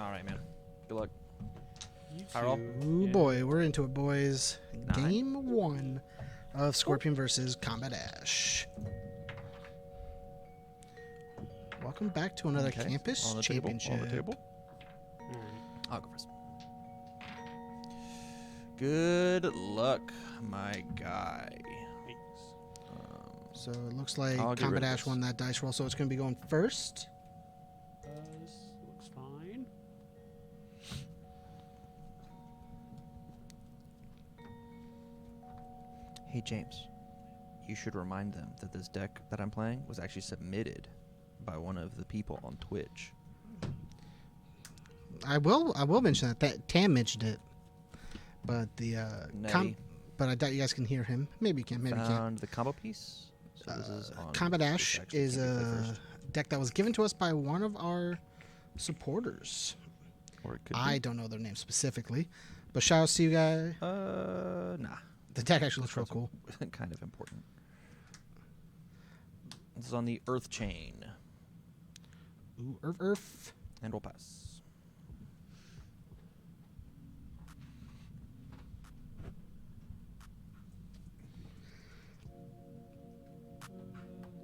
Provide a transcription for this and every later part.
All right, man. Good luck. You I roll. too. Ooh, Yeah. boy, we're into it, boys. 9. Game 1 of Scorpion versus Combat Ash. Welcome back to another Okay. campus On the championship. Table. On the table. All right. I'll go first. Good luck, my guy. Thanks. So it looks like I'll get Combat rid of Ash this. won that dice roll, so it's going to be going first. Looks fine. Hey, James. You should remind them that this deck that I'm playing was actually submitted by one of the people on Twitch. I will mention that Tam mentioned it, but the Nettie but I doubt you guys can hear him. Maybe you can. Maybe you can't. found the combo piece. So this is on Combat Twitch, Ash actually. is Can't be played a first. deck that was given to us by one of our supporters. Or it could I don't know their name specifically, but shout out to you guys. be. Nah. The deck actually looks real cool. Kind of important. This is on the Earth Chain. Ooh, Earth. And we'll pass.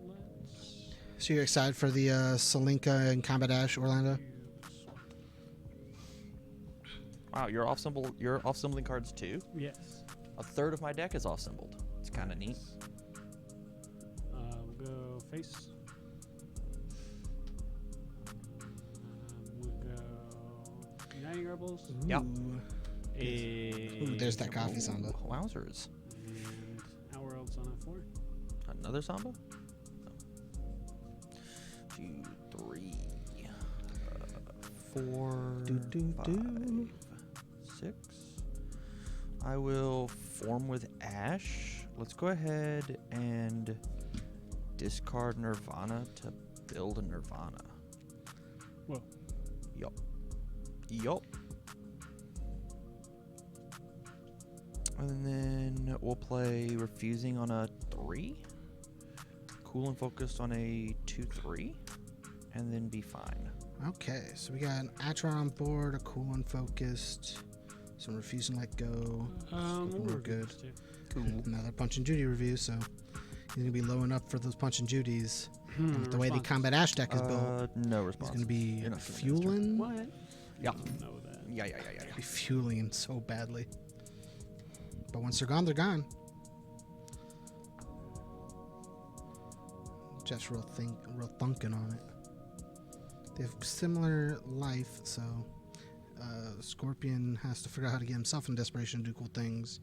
Let's So you're excited for the Salinka and Combat Ash, Orlando? use Wow, you're off symbol. You're off symboling cards too. yes. A third of my deck is off symboled. It's kind of neat. We'll go face. We'll go Uniting Rebels. Yep. Ooh, there's that coffee samba. Wowzers. And Outworld's on a 4. Another samba? 2, 3, 4, Do, do, 5, do. 6. I will form with Ash. Let's go ahead and discard Nirvana to build a Nirvana. Whoa. Yup. Yup. And then we'll play Refusing on a 3. Cool and Focused on a 2-3. And then be fine. Okay, so we got an Atron on board, a cool and focused, some Refusing Let Go. Looking real We're good. too. Cool. Another Punch and Judy review, so he's going to be low enough for those Punch and Judies. And with the way the Response. Combat Ash deck is built, No he's response. going to be You're not giving me this turn. fueling. What? Yeah. I don't know that. Yeah. Be fueling so badly. But once they're gone, they're gone. Jeff's real thunking on it. They have similar life, so Scorpion has to figure out how to get himself in desperation to do cool things.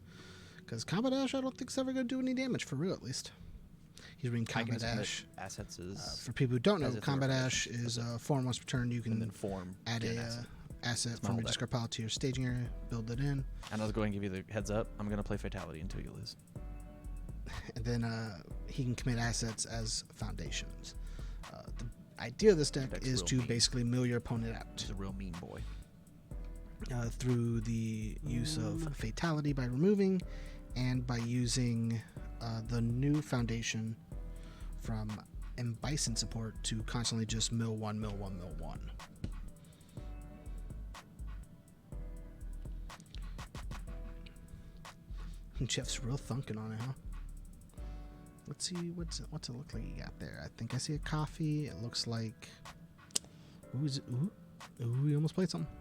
Because Combat Ash, I don't think is ever going to do any damage for real, at least. He's reading I can Combat submit Ash. assets is For people who don't know, as if they were Combat finished. Ash is form once per turn. You and can then form. add get a an asset. asset It's my from whole your deck. discard pile to your staging area, build it in, And I'll go ahead and give you the heads up. I'm gonna play Fatality until you lose. and then he can commit assets as foundations. The idea of this deck Deck's is real to mean. basically mill your opponent out He's a real mean boy. through the use of Fatality by removing, and by using the new foundation from M. Bison support to constantly just mill one. Jeff's real thunking on it, huh? Let's see what's it look like you got there. I think I see a coffee. It looks like ooh, is it, ooh, he almost played something.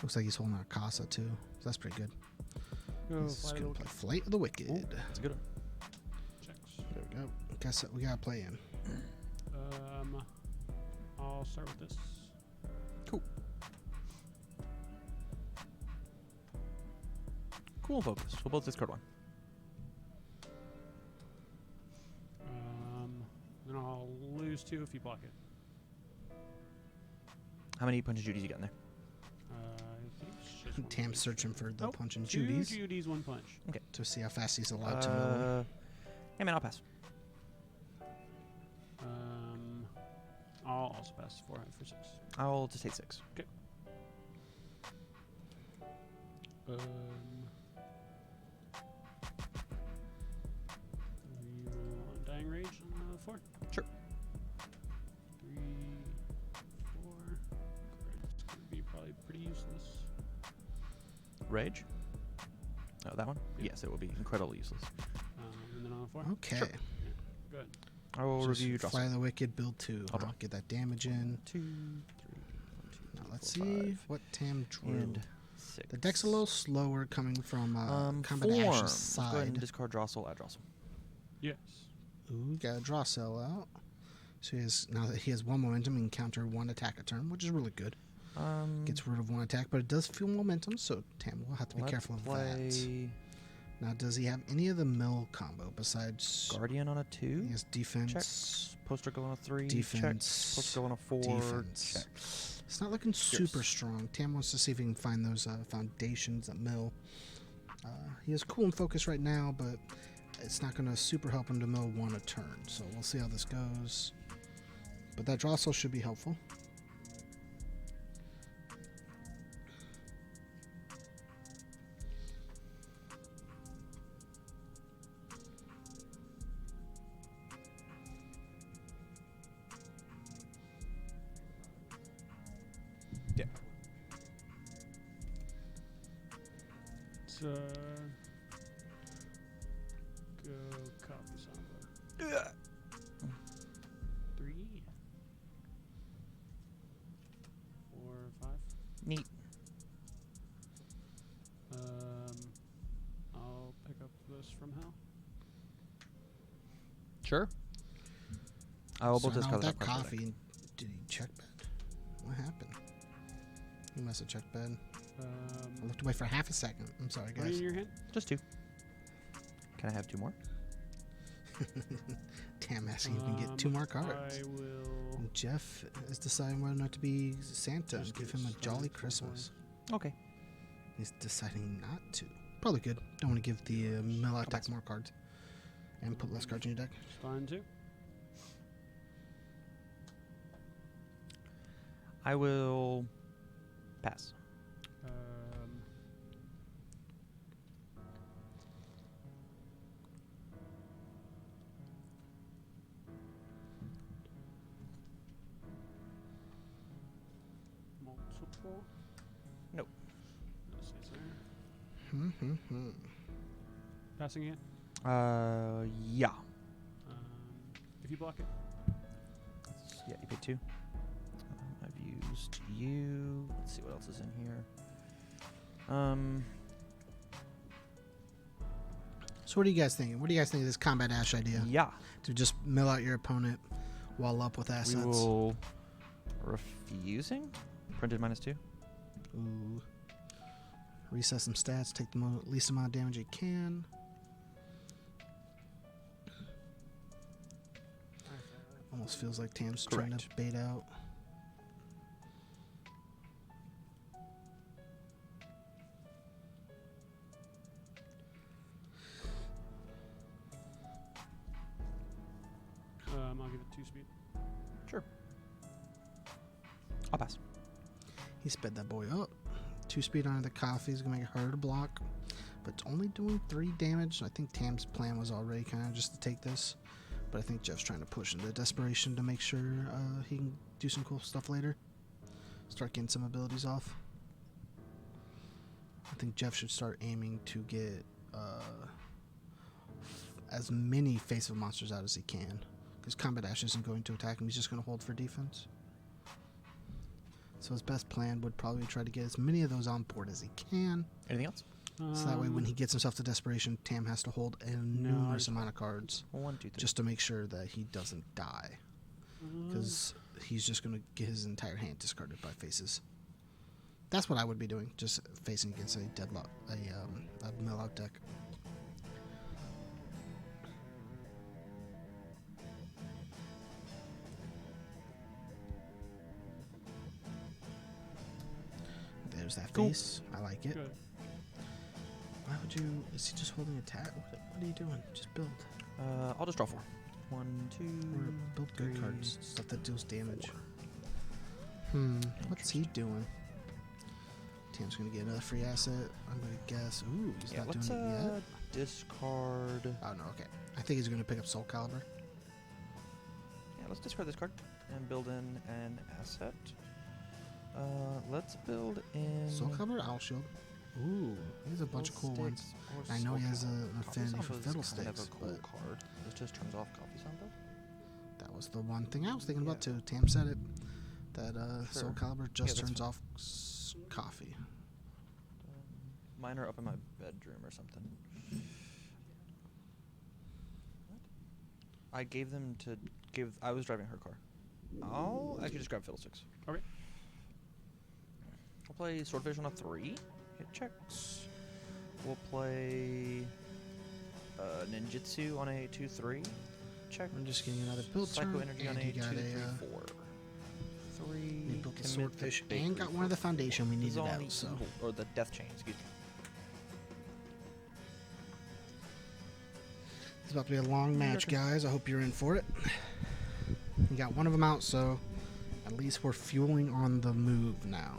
Looks like he's holding a Casa too. So that's pretty good. Go He's fly gonna to play Flight of the Wicked. Ooh, that's a good one. checks. There we go. Guess what we gotta play in. I'll start with this. Cool and focus. We'll both discard one. Then I'll lose 2 if you block it. How many Punch and Judies you got in there? I think it's just one Tam's punch. searching for the Nope, Punch and 2 Judies Judies, 1 punch. to see how fast he's allowed to mill. Hey man, I'll pass. I'll also pass 4 for 6. I'll just take 6. You want Dying Rage on 4? Sure. 3, 4. It's gonna be probably useless. Rage? Oh, that one? Yeah. Yes, it will be incredibly useless. And then on a 4. Okay. Sure. Go ahead. I will Just review draw. Fly the Wicked, build 2. I'll draw. Get that damage in. 2, 3, 1, 2, Now 3, let's 4, see 5, what Tam drew. and 6. The deck's a little slower coming from Combat form. Ash's Let's go ahead and side. discard Drossel, add Drossel. Yes. Ooh, got a draw cell out. So now that he has 1 momentum, he can counter 1 attack a turn, which is really good. Gets rid of 1 attack, but it does feel momentum, so Tam will have to be careful of that. Play Now, does he have any of the mill combo besides Guardian on a 2. He has defense, Checks. Poster go on a 3. defense, Checks. Poster go on a 4. defense. Checks. It's not looking super Yes. strong. Tam wants to see if he can find those foundations at mill. He has cool and focus right now, but it's not going to super help him to mill 1 a turn. So we'll see how this goes. But that draw cell should be helpful. Yeah. Let's go copy Samba. 3, 4, 5. Neat. I'll pick up this from hell. Sure. I will So both now discard with that card from the deck. coffee, did he check bed? What happened? He must have checked bed. I looked away for half a second. I'm sorry, What are guys. in your hand? Just 2. Can I have 2 more? Tam asking if we can get 2 more cards. I will. And Jeff is deciding whether or not to be Santa and Just give get him a started jolly for Christmas. Okay. He's deciding not to. Probably good. Don't want to give the mill out deck more cards. And put less cards in your deck. It's fine too. I will pass. Multiple. Nope. That stays there. Hmm. Passing hand. Yeah. If you block it. Yeah, you pay 2. I've used you. Let's see what else is in here. So what are you guys thinking? What do you guys think of this Combat Ash idea? Yeah. To just mill out your opponent, wall up with assets. We will refusing. Printed -2. Ooh. Reset some stats, take the least amount of damage you can. Almost feels like Tam's trying to Correct. bait out. I'll give it 2 speed. Sure. I'll pass. He sped that boy up. 2 speed onto the coffee is going to make it harder to block. But it's only doing 3 damage. I think Tam's plan was already kind of just to take this. But I think Jeff's trying to push into desperation to make sure he can do some cool stuff later. Start getting some abilities off. I think Jeff should start aiming to get as many face of monsters out as he can. Because Combat Ash isn't going to attack him, he's just going to hold for defense. So his best plan would probably try to get as many of those on board as he can. Anything else? So that way when he gets himself to desperation, Tam has to hold a numerous just amount of cards 1, 2, 3. just to make sure that he doesn't die. Because he's just going to get his entire hand discarded by faces. That's what I would be doing, just facing against a deadlock, a mill out deck. There's that Cool. face. I like it. Good. Why would you? Is he just holding a tat? What are you doing? Just build. I'll just draw 4. 1, 2. Or build good 3, cards. Stuff that deals damage. 4. What's he doing? Tam's gonna get another free asset. I'm gonna guess. Ooh, he's not let's doing it yet. discard. Oh no, okay. I think he's gonna pick up Soul Caliber. Yeah, let's discard this card and build in an asset. Let's build in Soul Cover, Owl Shield. Ooh, he has a bunch of cool ones. I know he has an affinity for Fiddlesticks, Kind of a cool but card. It just turns off Coffee Samba. that was the one thing I was thinking about Yeah. too. Tam said it. That Soul Sure. Calibur just that's turns fine. off coffee. Mine are up in my bedroom or something. What? I gave them to give. I was driving her car. I'll actually just grab Fiddlesticks. Okay. We'll play Swordfish on a 3. Hit checks. We'll play Ninjutsu on a 2/3. Check. I'm just getting another build Psycho turn, Energy on and a he got 2/3/4. 3. we built the commit Swordfish Bakery and got for one of the foundation we needed Zoni out. So Evil- or the Death Chain, excuse me. it's about to be a long match, guys. I hope you're in for it. We got one of them out, so at least we're fueling on the move now.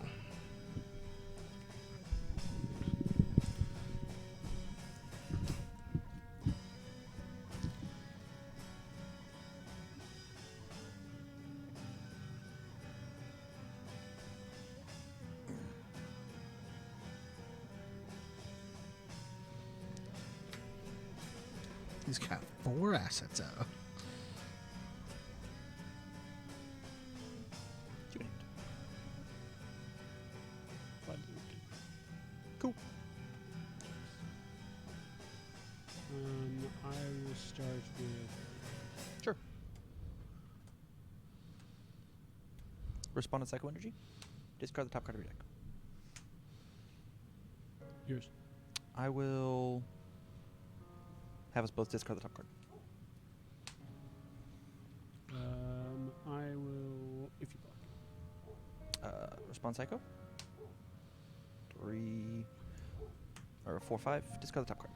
He's got 4 assets out. Cool. I will start with Sure. Respond to Psycho Energy. Discard the top card of your deck. yours. I will have us both discard the top card. I will, if you block. Respond Psycho. 3 or 4/5. Discard the top card.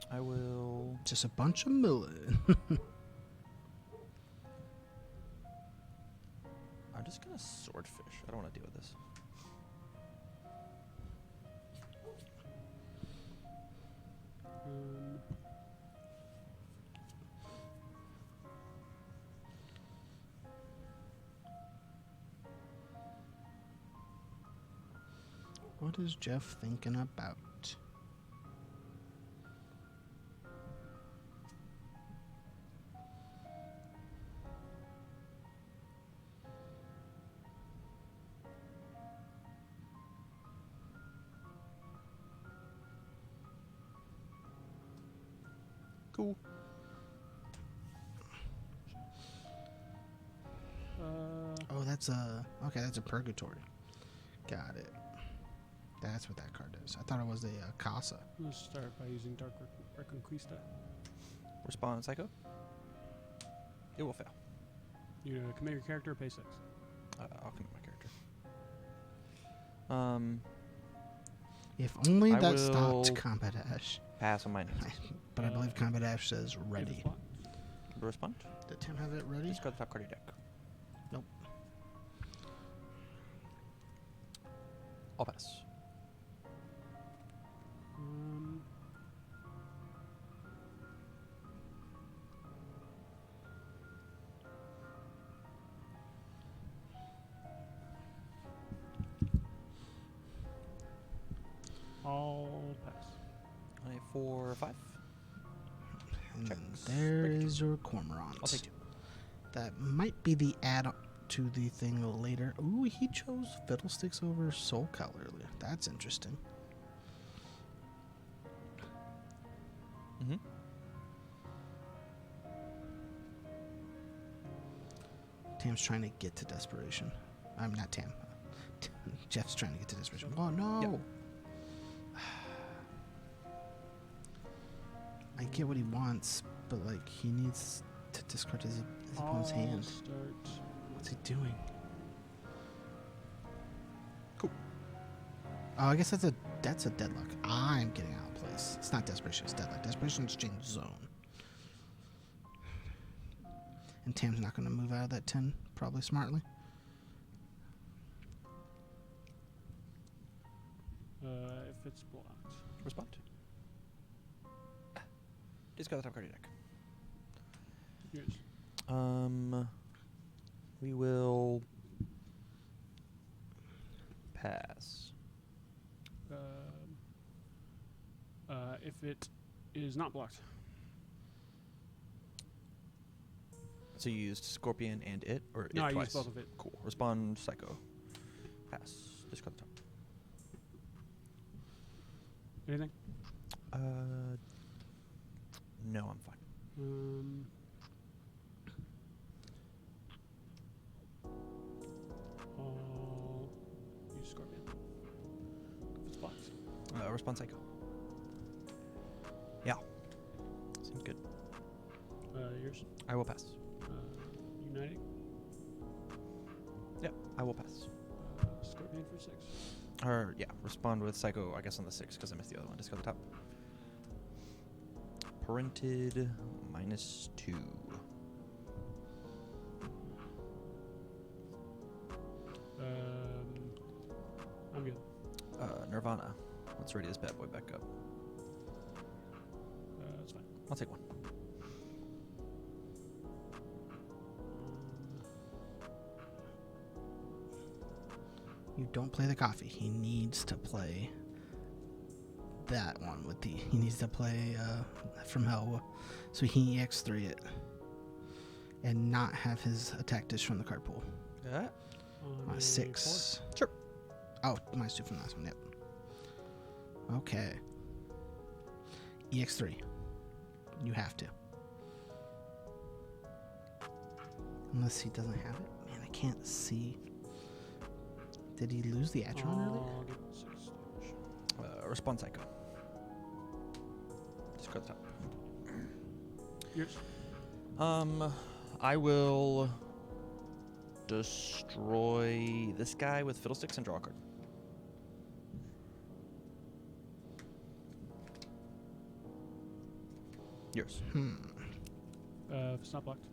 I will. Just a bunch of milling. I'm just gonna Swordfish. I don't want to deal with this. What is Jeff thinking about? Cool. Oh, that's a that's a Purgatory. Got it. That's what that card is. I thought it was a Casa. Let's start by using Dark Reconquista. Respond Psycho. It will fail. You commit your character or pay 6. I'll commit my character. If only I that stopped will- Combat Ash. Pass on mine. But I believe Combat Ash says Give ready. it block. Respond. Did Tim have it ready? Discard the top card of your deck. Nope. I'll pass. I'll pass. On a 4/5. And then Checks. there Break is your Cormorant. I'll take 2. That might be the add to the thing later. Ooh, he chose Fiddlesticks over Soul Color earlier. That's interesting. Mm-hmm. Tam's trying to get to desperation. I'm not Tam. Jeff's trying to get to desperation. Oh no! Yep. I get what he wants, but like he needs to discard his opponent's I'll hand. start. What's he doing? Cool. Oh, I guess that's a deadlock. I'm getting out of place. It's not desperation. It's deadlock. Desperation's change zone. And Tam's not going to move out of that 10, probably smartly. If it's blocked. Respond. Discard the top card of your deck. Yours. We will pass. If it is not blocked. So you used Scorpion and it, or No, it I twice? used both of it. Cool. Respond Psycho. Pass. Discard the top. Anything? No, I'm fine. I'll use Scorpion. If it's blocked. Respond Psycho. Yeah. Seems good. Yours. I will pass. Uniting. Yep, I will pass. Scorpion for 6. Or, yeah, respond with Psycho, I guess, on the 6, because I missed the other one. Discard the top. Parented -2. I'm good. Nirvana. Let's ready this bad boy back up. That's fine. I'll take one. You don't play the coffee. He needs to play that one with the. He needs to play from hell, so he can EX3 it, and not have his attack dish from the card pool. Yeah. On a 6. 4? Sure. Oh, -2 from last one. Yep. Okay. EX3. You have to. Unless he doesn't have it. Man, I can't see. Did he lose the Atron earlier? I'll give it 6 damage. Respond Psycho. Discard the top. Yours. I will destroy this guy with Fiddlesticks and draw a card. Yours. If it's not blocked.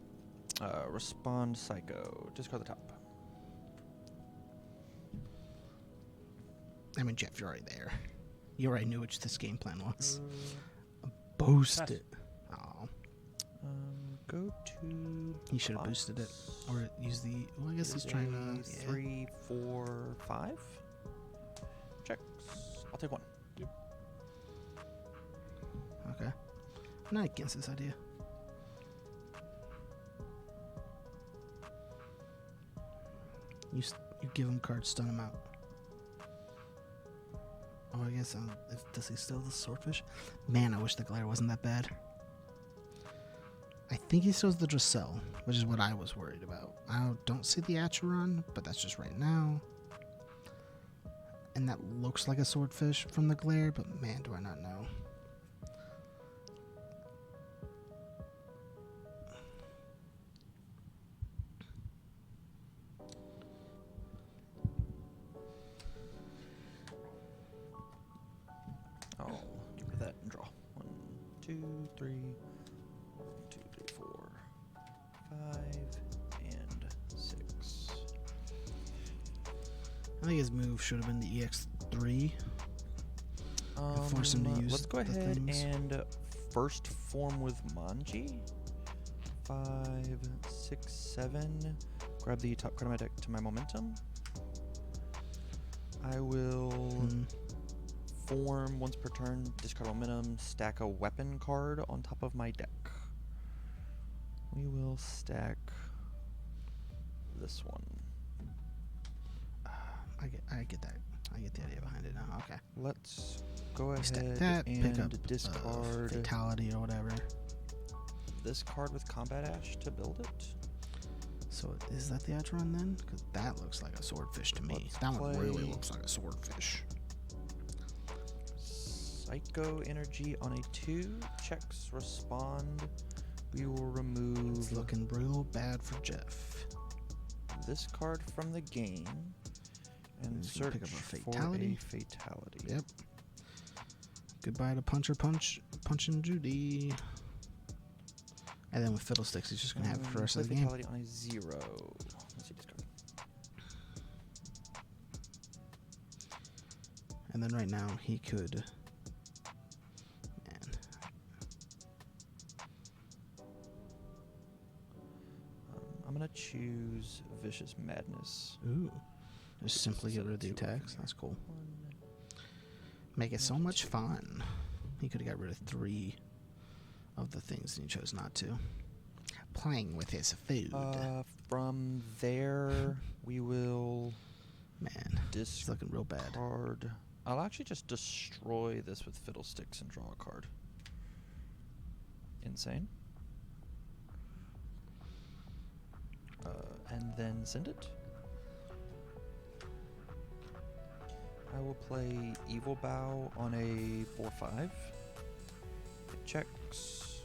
Respond Psycho. Discard the top. I mean, Jeff, you're already there. You already knew which this game plan was. Uh, Boost pass. it. Oh, Go to. he should have boosted it. Or use the. Well, I guess he's trying to. Yeah. 3, 4, 5. Checks. I'll take one. Okay. I'm not against this idea. You give him cards, stun him out. Oh, I guess does he still have the swordfish? Man, I wish the glare wasn't that bad. I think he still has the Dracel, which is what I was worried about. I don't see the Acheron, but that's just right now. And that looks like a swordfish from the glare, but man, do I not know. I'll get rid of that and draw. 1, 2, 3. 1, 2, 3, 4, 5, and 6. I think his move should have been the EX3. Force him to use Let's go the ahead things. and first form with Manji. 5, 6, 7. Grab the top card of my deck to my momentum. I will form once per turn, discard momentum, stack a weapon card on top of my deck. We will stack this one. I get that. I get the idea behind it now. Okay. Let's go Stack ahead that, and pick up discard Fatality or whatever. this card with Combat Ash to build it. So is that the Acheron then? Because that looks like a swordfish to me. Let's That one really play- looks like a swordfish. Psycho Energy on a 2. Checks, respond. We will remove It's looking real bad for Jeff. this card from the game and He's search gonna pick up a for fatality. a fatality. Yep. Goodbye to Punch and Judy. And then with Fiddlesticks, he's just gonna have it for the rest Play of the game. fatality on a 0. Let's see, discard. And then right now he could. Man. choose Vicious Madness. Ooh. Just simply get rid of the Two attacks. from That's cool. One, Make it so and much two. fun. He could have got rid of 3 of the things and he chose not to. Playing with his food. From there, we will Man, it's looking real bad. discard. I'll actually just destroy this with Fiddlesticks and draw a card. Insane. And then send it. I will play Evil Bow on a 4/5. It checks.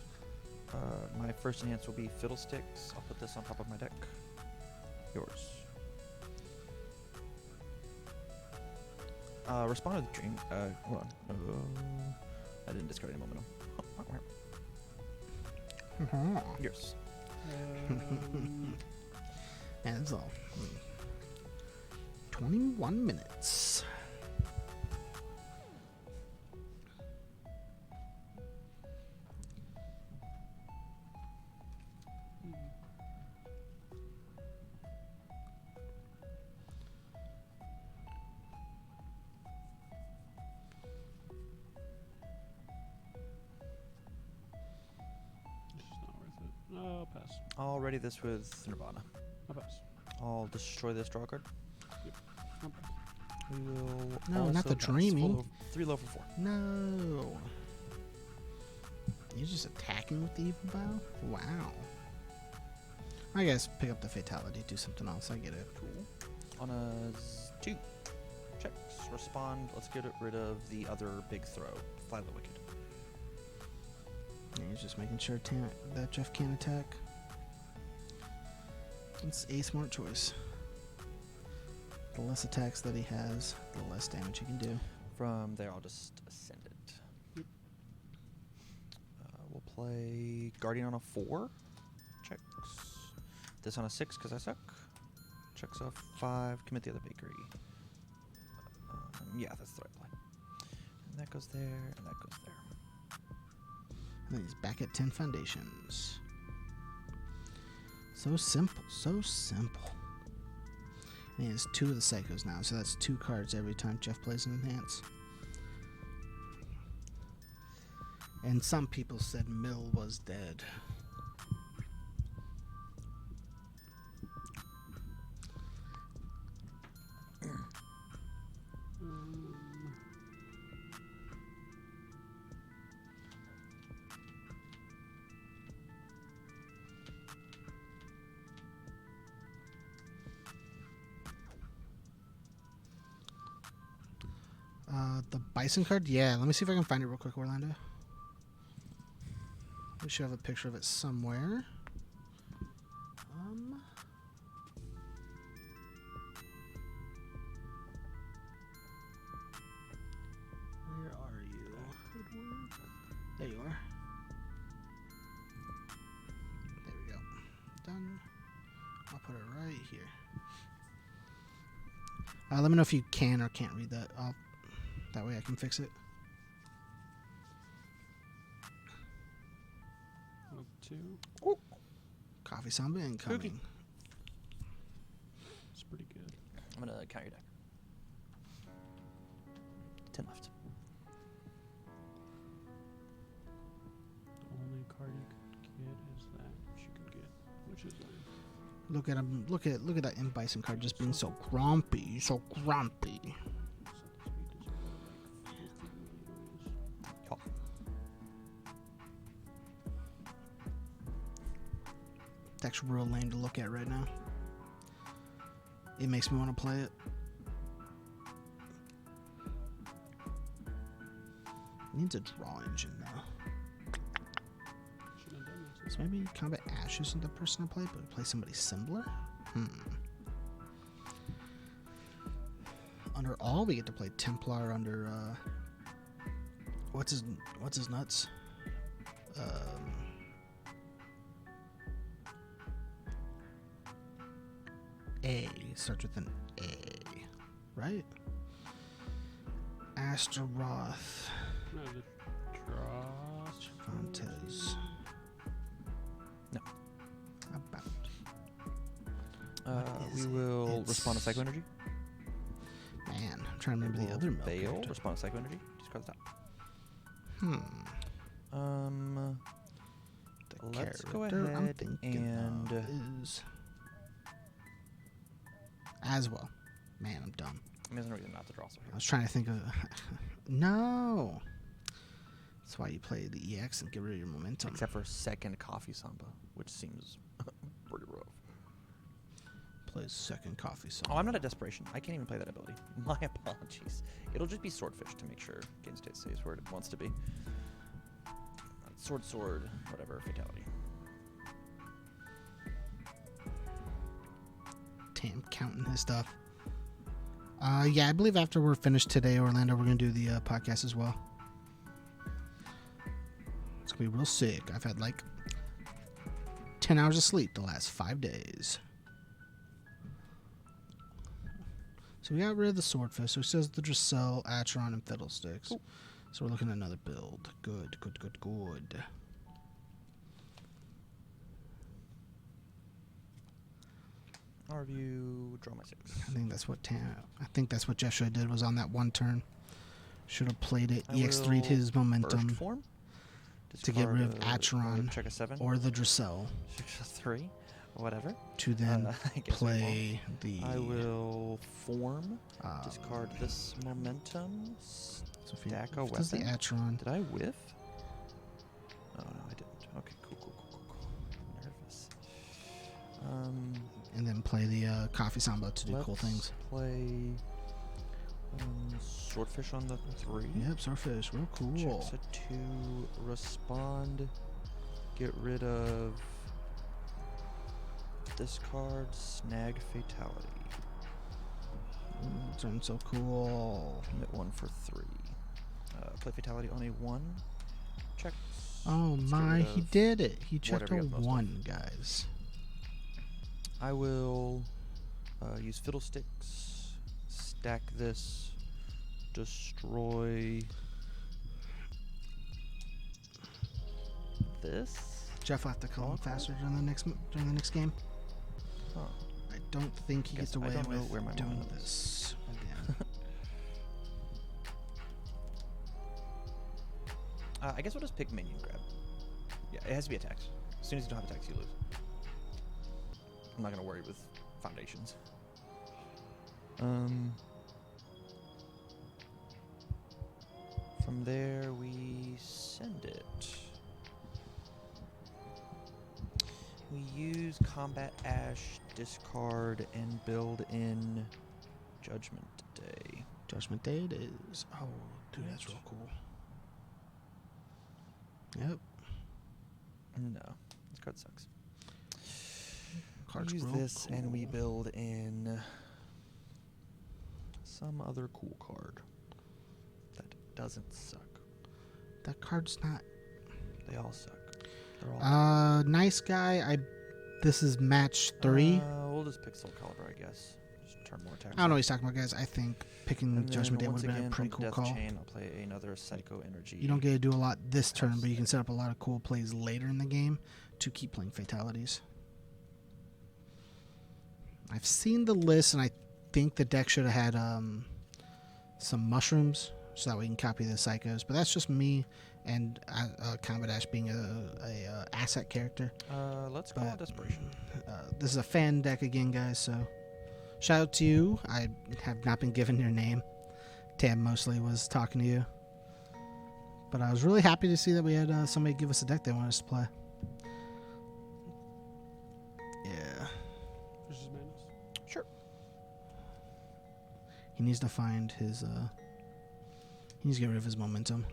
My first enhance will be Fiddlesticks. I'll put this on top of my deck. Yours. Respond to the dream. Hold on. I didn't discard any momentum. Yours. And that's all. 21 minutes. This is not worth it. I'll pass. I'll ready this with Nirvana. I'll pass. I'll destroy this draw card. I'll pass. We will. No, not also the pass. dreaming. 3 low for 4. No. You're just attacking with the evil bow? Wow. I guess pick up the fatality, do something else. I get it. Cool. On a 2. Checks. Respond. Let's get rid of the other big throw. Fly the Wicked. Yeah, he's just making sure that Jeff can't attack. It's a smart choice. The less attacks that he has, the less damage he can do. From there, I'll just ascend it. Yep. We'll play Guardian on a 4. Checks. This on a 6 because I suck. Checks off 5. Commit the other bakery. Yeah, that's the right play. And that goes there, and that goes there. And then he's back at 10 foundations. So simple, so simple. And he has 2 of the Psychos now, so that's 2 cards every time Jeff plays an enhance. And some people said Mill was dead. The Bison card? Yeah, let me see if I can find it real quick, Orlando. We should have a picture of it somewhere. Where are you? There you are. There we go. Done. I'll put it right here. Let me know if you can or can't read that. That way I can fix it. Look 2. Ooh. Coffee Samba incoming. Cookie. It's pretty good. I'm going to count your deck. 10 left. The only card you could get is that which you can get, which is lame. Look at him. Look at that M Bison card just being so grumpy. So grumpy. Call. Deck's real lame to look at right now. It makes me want to play it. Needs a draw engine though. Shouldn't have done this. So maybe Combat Ash isn't the person to play, but we play somebody similar? Under all, we get to play Templar under, what's his nuts? A. Starts with an A. Right? Astaroth. No, the draw. Fontes. No. About. is We it? will respond to It's- Psycho Energy. Man, I'm trying to remember the We'll other milk fail. character. Respond to Psycho Energy. Discard the top. The Let's go character I'm ahead thinking and of is as well. Man, I'm dumb. I mean, there's no reason not to draw so I here. was trying to think of no. That's why you play the EX and get rid of your momentum. Except for second Coffee Samba, which seems pretty rough. Plays second coffee song. Oh, I'm not at Desperation. I can't even play that ability. My apologies. It'll just be Swordfish to make sure game state stays where it wants to be. Sword, whatever, Fatality. Tam counting his stuff. Yeah, I believe after we're finished today, Orlando, we're gonna do the podcast as well. It's gonna be real sick. I've had like 10 hours of sleep the last 5 days. So we got rid of the Swordfish. So it says the Dracel, Acheron, and Fiddlesticks. Ooh. So we're looking at another build. Good. I'll review, draw my 6. I think that's what Jeff should have did was on that one turn. Should have played it. I EX3'd his will momentum Burst form. to get rid of Discard Acheron check a 7. or the Dracel Check a 3. Whatever. to then I guess we play the. won't. I will form. um, Discard this momentum. So if he Stack a if it does the weapon. Acheron. Did I whiff? Oh no, I didn't. Okay, cool. Nervous. And then play the Coffee Samba to do cool Let's things. Play Swordfish on the 3. Yep, Swordfish, real cool. Checks a 2. Respond. Get rid of. Discard. Snag Fatality. Turn so cool. Commit 1 for 3. Play Fatality on a 1. Checks. Oh Let's get my, rid he of did it. He checked a whatever he has most of. 1, guys. I will use Fiddlesticks, stack this, destroy this. Jeff will have to call him Okay. faster during the next game. Huh. I don't think he Guess gets away I don't know with where my doing momentum is. this again. I guess we'll just pick minion grab. Yeah, it has to be attacks. As soon as you don't have attacks, you lose. I'm not gonna worry with foundations. From there we send it. We use Combat Ash, discard, and build in Judgment Day. Judgment Day it is. Oh, dude, that's real cool. Yep. No, this card sucks. Card's We use real this and we cool. build in some other cool card that doesn't suck. That card's not. They all suck. They're all Nice guy. This is match 3. we'll just pick Soul Calibur, I guess. Just turn more attacks. I don't know what he's talking about, guys. I think picking And Judgment Day then would once have been a again, pretty from cool Death call. Chain, I'll play another Psycho Energy. You don't get to do a lot this turn, but you can set up a lot of cool plays later in the game to keep playing fatalities. I've seen the list, and I think the deck should have had some mushrooms, so that we can copy the psychos. But that's just me and Combat Ash being a asset character. Let's call it Desperation. This is a fan deck again, guys. So shout out to you. I have not been given your name. Tam mostly was talking to you, but I was really happy to see that we had somebody give us a deck they wanted us to play. Yeah, Versus Madness. Sure. he needs to find his. He needs to get rid of his momentum,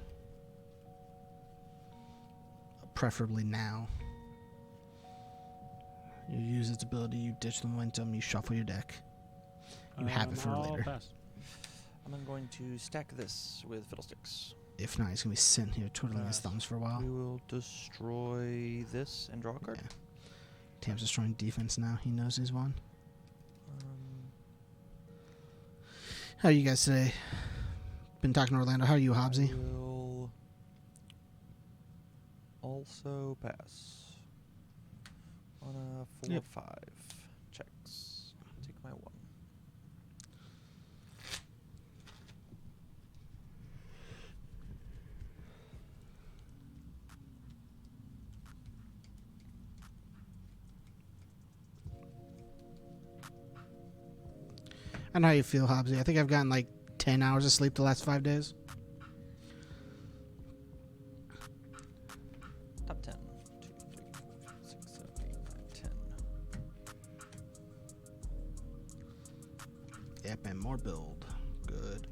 preferably now. You use its ability, you ditch the momentum, you shuffle your deck. You have it for I'll later. pass. I'm then going to stack this with Fiddlesticks. If not, he's gonna be sitting here twiddling his Pass. thumbs for a while. We will destroy this and draw a card. Yeah. Tam's destroying defense now. He knows he's won. How are you guys today? Been talking to Orlando. How are you, Hobbsy? I will also pass on a 4/5. Checks. Take I know how you feel, Hobbsy. I think I've gotten like 10 hours of sleep the last 5 days. Top 10. 2, 3, 4, 5, 6, 7, 8, 9, 10. Yep, and more build. Good.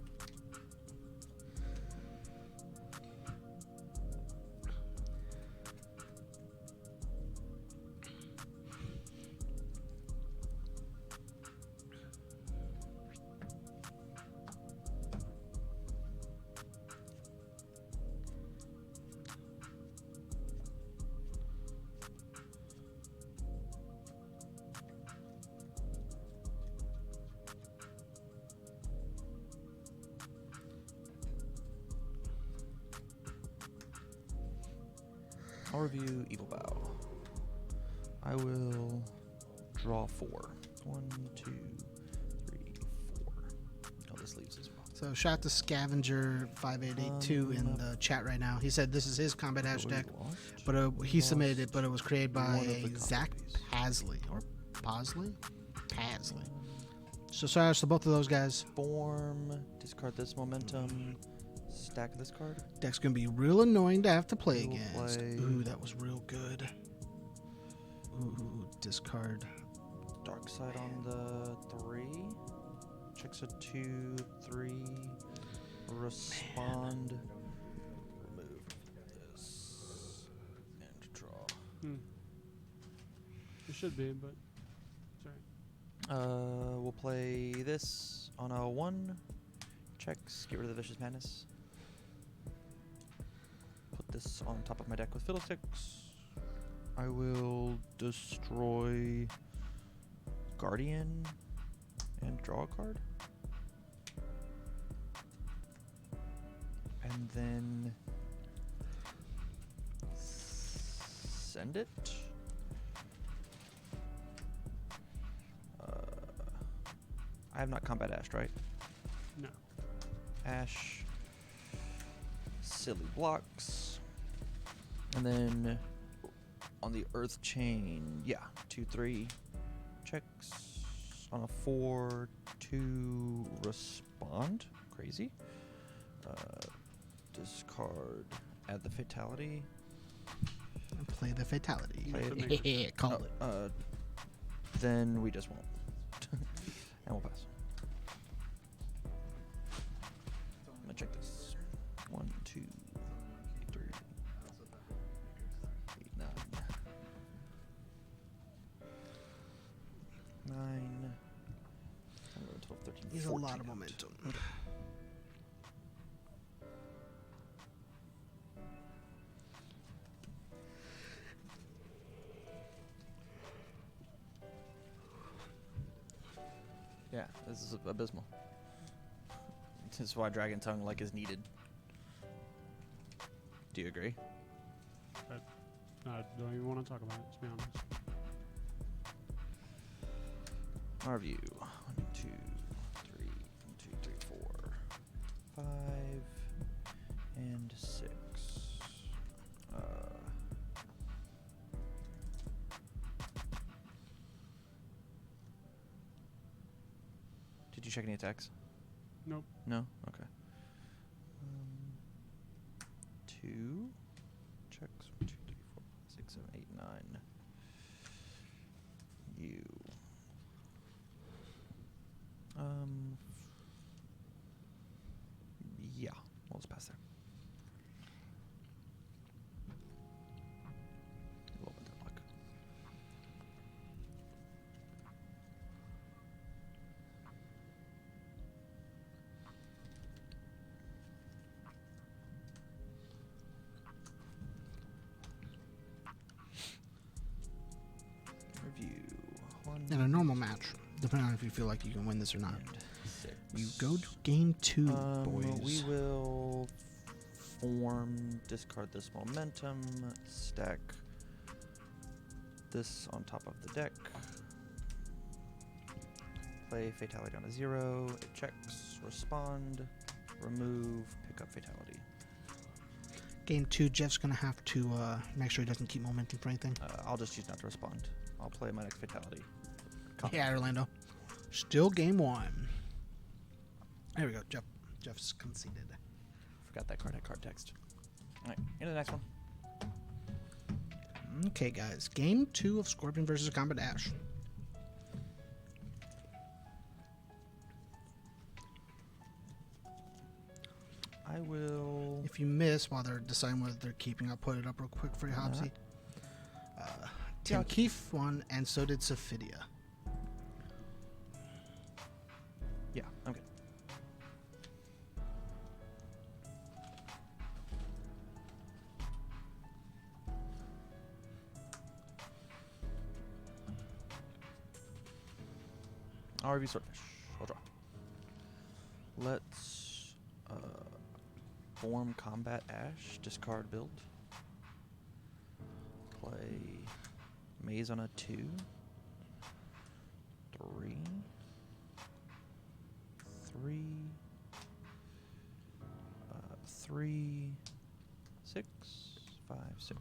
I'll review Evil Bow. I will draw 4. 1, 2, 3, 4. Oh, this leaves as well. So shout out to Scavenger 5882 in the chat right now. He said this is his combat hash deck, but he submitted it, but it was created by Zach Pasley or Pasley. So shout out to both of those guys. Form, discard this momentum, stack this card. Deck's gonna be real annoying to have to play We'll against. play- Ooh, that was real good. Ooh, discard. Dark side on the 3. Checks a 2, 3. Respond. Remove this. And draw. It should be, but sorry. We'll play this on a 1. Checks. Get rid of the Vicious Madness. Put this on top of my deck with Fiddlesticks. I will destroy Guardian and draw a card. And then send it. I have not combat ashed, right? No. Ash. Silly blocks. And then on the Earth Chain, yeah, 2, 3 checks. On a 4, 2 respond. Crazy. Discard. Add the Fatality. Play the fatality. Play it. Call it. Then we just won't. And we'll pass. I'm gonna check this. 1, 2, 3, 8, 9. 9. 11, 12, 13, He's a 14 lot of out. momentum. Yeah, this is abysmal. This is why Dragon Tongue is needed. Do you agree? I don't even want to talk about it, to be honest. Our view. 1, 2, 3, 1, 2, 3, 4, 5, and 6. Did you check any attacks? Nope. No? Okay. 2. Checks. 1, 2, 3, 4, 5, 6, 7, 8, 9. You. Yeah. We'll just pass there. A little bit of luck. Review. 1 In a normal match, depending on if you feel like you can win this or not, and 6. you go to game 2, boys. We will form, discard this momentum, stack this on top of the deck, play Fatality on a 0, it checks, respond, remove, pick up Fatality. Game 2, Jeff's gonna have to make sure he doesn't keep momentum for anything. I'll just choose not to respond. I'll play my next Fatality. Yeah, Orlando. Still game 1. There we go. Jeff's conceded. Forgot that card had card text. All right, into the next one. Okay, guys. Game 2 of Scorpion versus Combat Ash. I will. If you miss while they're deciding whether they're keeping, I'll put it up real quick for you, Hobbsy. Tim Keefe won, and so did Sophidia. Yeah, I'm good. I'll review Swordfish. I'll draw. Let's form Combat Ash, discard build. Play Maze on a 2. 3. 3. 3. 6. 5, 6.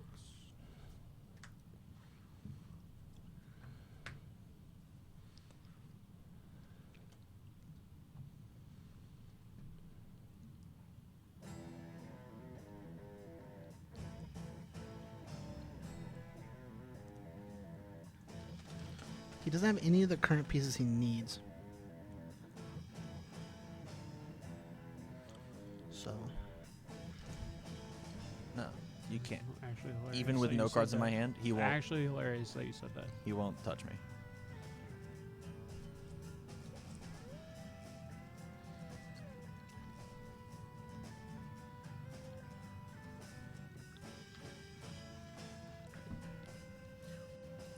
He doesn't have any of the current pieces he needs. So, No, you can't. Actually, hilarious Even with that no you said cards in that. my hand, he won't. Actually, hilarious that you said that. He won't touch me.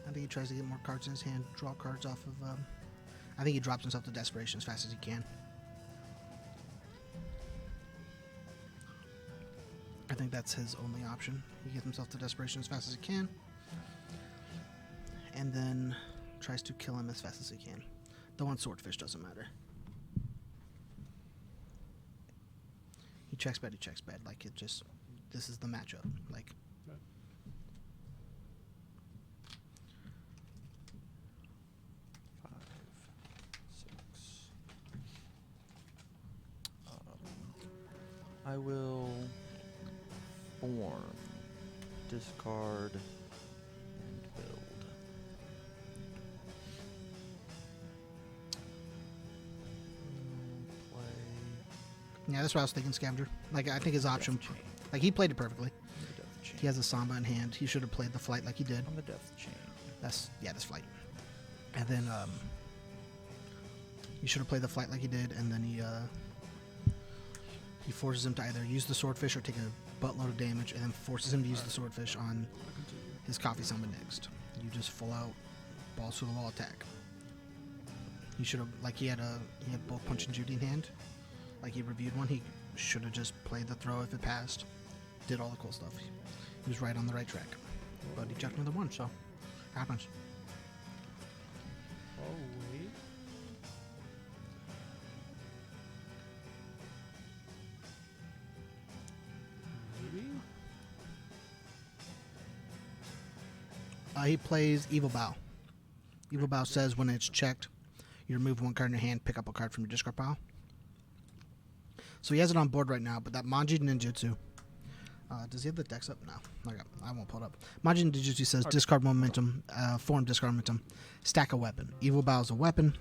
I think he tries to get more cards in his hand, draw cards off of. I think he drops himself to desperation as fast as he can. I think that's his only option. He gets himself to desperation as fast as he can, and then tries to kill him as fast as he can. Though on Swordfish doesn't matter. He checks bad. He checks bad. Like it just. This is the matchup. Like. Right. 5, 6. I will form, discard, and build. Play. Yeah, that's what I was thinking, Scavenger. Like I think his option. Death Chain. Like he played it perfectly. I'm the Death Chain. He has a Samba in hand. He should have played the flight like he did. I'm the Death Chain. That's flight. And then he should have played the flight like he did, and then he forces him to either use the Swordfish or take a buttload of damage, and then forces him to use the Swordfish on his Coffee Samba next. You just full out balls to the wall attack. He should have he had both Punch and Judy in hand. Like he reviewed one, he should have just played the throw if it passed. Did all the cool stuff. He was right on the right track. But he checked another one, so happens. Oh, wait. Maybe? He plays Evil Bow. Evil Bow says when it's checked, you remove one card in your hand, pick up a card from your discard pile. So he has it on board right now, but that Manji Ninjutsu. Does he have the decks up? No. I won't pull it up. Manji Ninjutsu says discard momentum, form discard momentum, stack a weapon. Evil Bow is a weapon.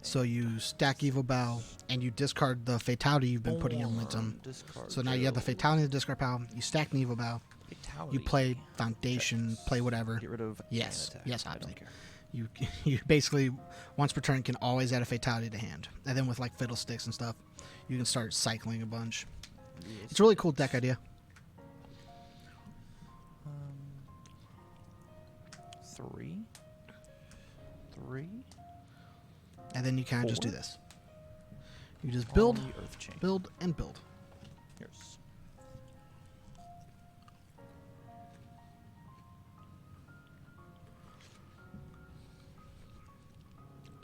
So you stack Evil Bow and you discard the fatality you've been putting in momentum. So now you have the fatality in the discard pile, you stack an Evil Bow, you play Foundation, play whatever. Get rid of Yes, attack. yes, I don't obviously. care. You basically once per turn can always add a fatality to hand, and then with like fiddlesticks and stuff, you can start cycling a bunch. It's a really cool deck idea. 3, 3. And then you kind of just do 4. this. You just build, On the Earth Chain. build, and build. Here's.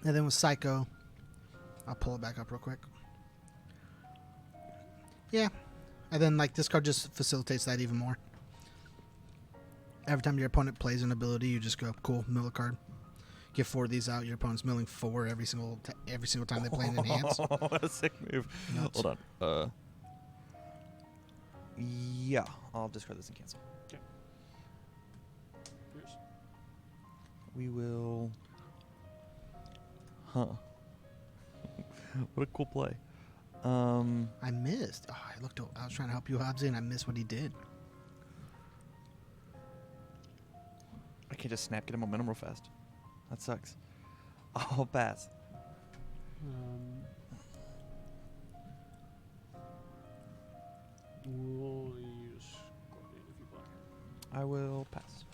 And then with Psycho, I'll pull it back up real quick. Yeah. And then like this card just facilitates that even more. Every time your opponent plays an ability, you just go, cool, mill a card. Get 4 of these out. Your opponent's milling 4 every single time they play an enhance. What a sick move. Nuts. Hold on. Yeah, I'll discard this and cancel. Yours. We will. Huh. What a cool play. I missed. Oh, I was trying to help you, Hobbsy, and I missed what he did. I can't just snap, get a momentum real fast. That sucks. I'll pass. We'll use Guardian if you block. I will pass.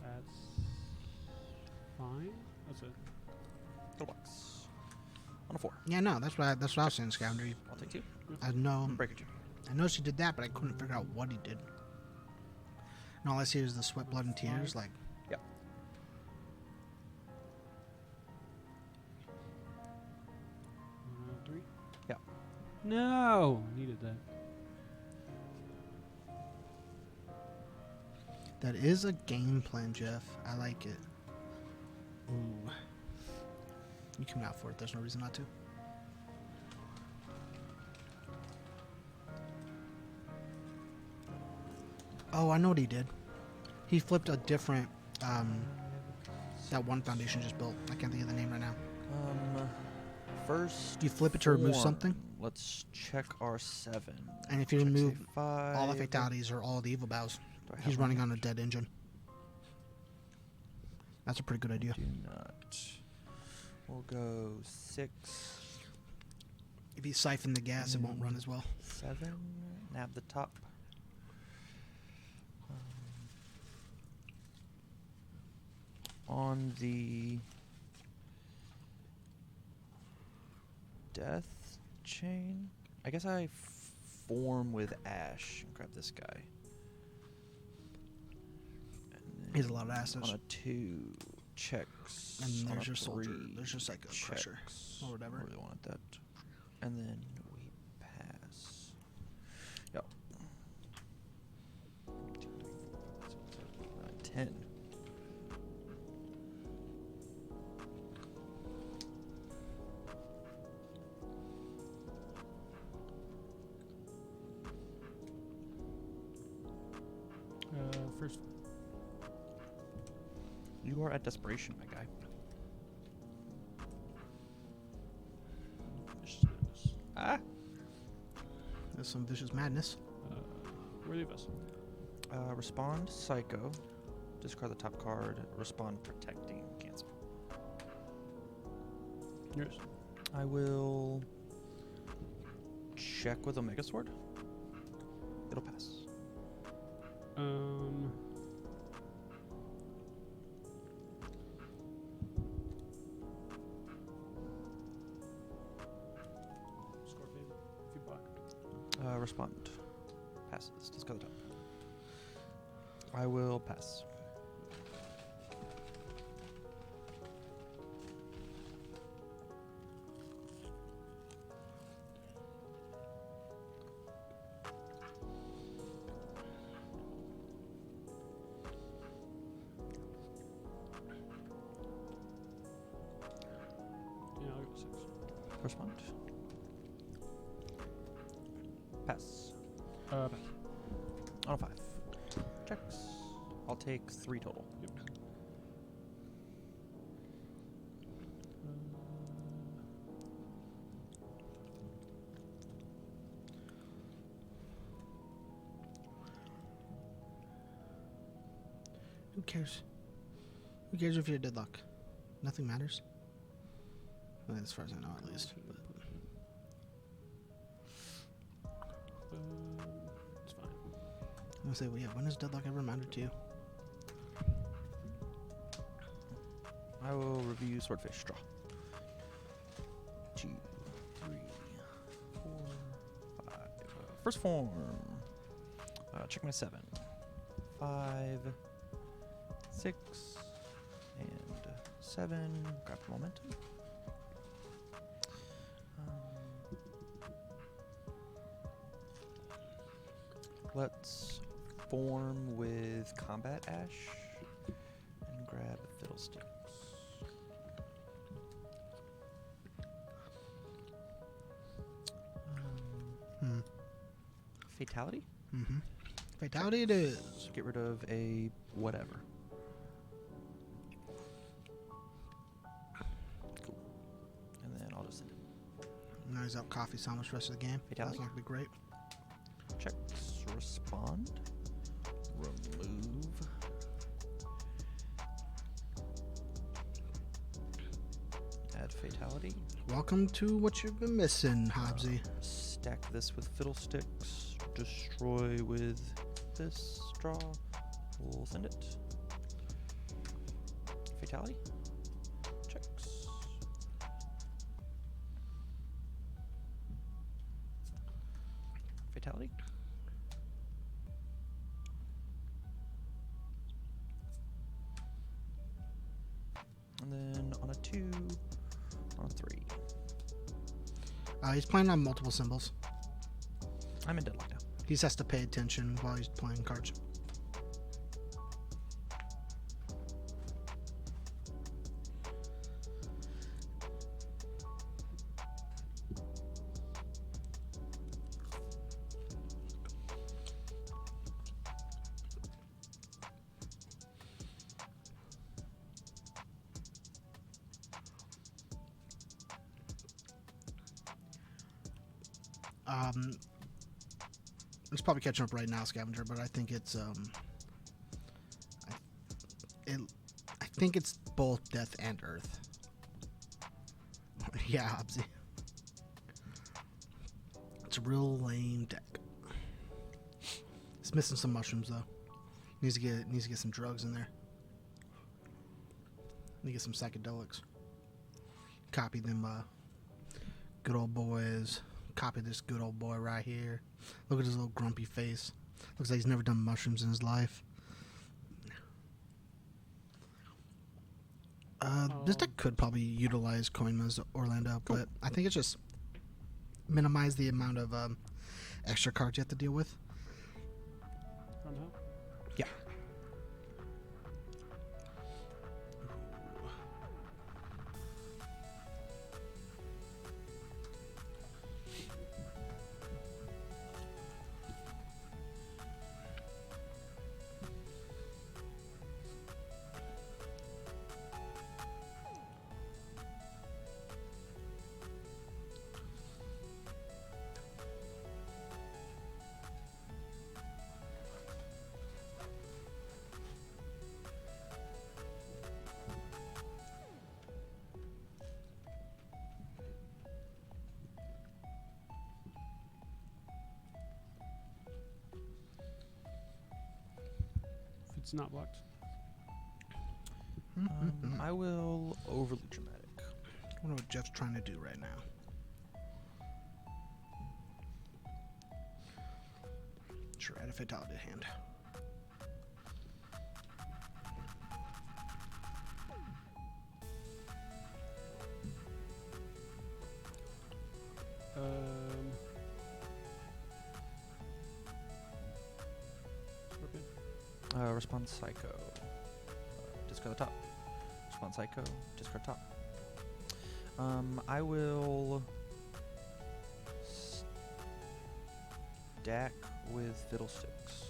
That's fine. That's it. Little box. On a 4. Yeah, no, that's what I was saying, Scavenger. I'll take 2. I know. Breakage. I noticed he did that, but I couldn't figure out what he did. And all I see is the sweat, blood, and tears. Like, Yep. 3. Yeah. No, needed that. that is a game plan, Jeff. I like it. Ooh. You come out for it. There's no reason not to. Oh, I know what he did. He flipped a different, that one foundation just built. I can't think of the name right now. First. You flip it to remove form. something, Let's check our 7. and if you Check, remove say 5. all the fatalities or all the evil bows, Do I have he's one? running on a dead engine. That's a pretty good idea. Do not. We'll go 6, If you siphon the gas, it won't run as well. 7. Nab the top. On the death chain, I guess I form with Ash and grab this guy. And then He's a lot of assets. on a 2 checks. And on there's a your soldier. 3 There's just like a crusher checks. or whatever. I really wanted that. And then we pass. Yep. 10. First. You are at desperation, my guy. Vicious Madness. Ah. There's some vicious madness. Worthy of us. Respond Psycho. Discard the top card. Respond Protecting. Cancel. Yours. I will check with Omega Sword. It'll pass. Scorpion, if you block. Respond. Passes. Discard the top. I will pass. Yeah, I'll go 6. Respond. Pass. Pass. On a 5. Checks. I'll take 3 total. Yep. Who cares? Who cares if you're deadlock? Nothing matters. Well, as far as I know, at least. But It's fine. I'm gonna say, well, yeah. When has deadlock ever mattered to you? I will review Swordfish. Draw. 2, 3, 4, 5. First form. Check my 7. 5, 6, and 7. Grab the momentum. Let's form with Combat Ash and grab Fiddlesticks. Fatality? Mm-hmm. Fatality it is. Get rid of a whatever. Cool. And then I'll just send it. Now he's up coffee sandwich the rest of the game. Fatality. That's not gonna be great. Checks. Respond. Remove. Add Fatality. Welcome to what you've been missing, Hobbsy. Stack this with Fiddlesticks. Destroy with this. Draw. We'll send it. Fatality. Checks. Fatality. And then on a 2, on a 3. He's playing on multiple symbols. I'm in deadlock now. He just has to pay attention while he's playing cards. It's probably catching up right now, Scavenger, but I think it's I think it's both Death and Earth. Yeah, Hobbsy. It's a real lame deck. It's missing some mushrooms though. Needs to get some drugs in there. Need to get some psychedelics. Copy them good old boys. Copy this good old boy right here. Look at his little grumpy face. Looks like he's never done mushrooms in his life. This deck could probably utilize Koima's Orlando, but I think it's just minimize the amount of extra cards you have to deal with. Yeah. It's not blocked. I will overly dramatic. I wonder what Jeff's trying to do right now. Sure, add a fatality hand. Scorpion. Respond Psycho. Discard the top. Respond Psycho. Discard top. I will stack with Fiddlesticks.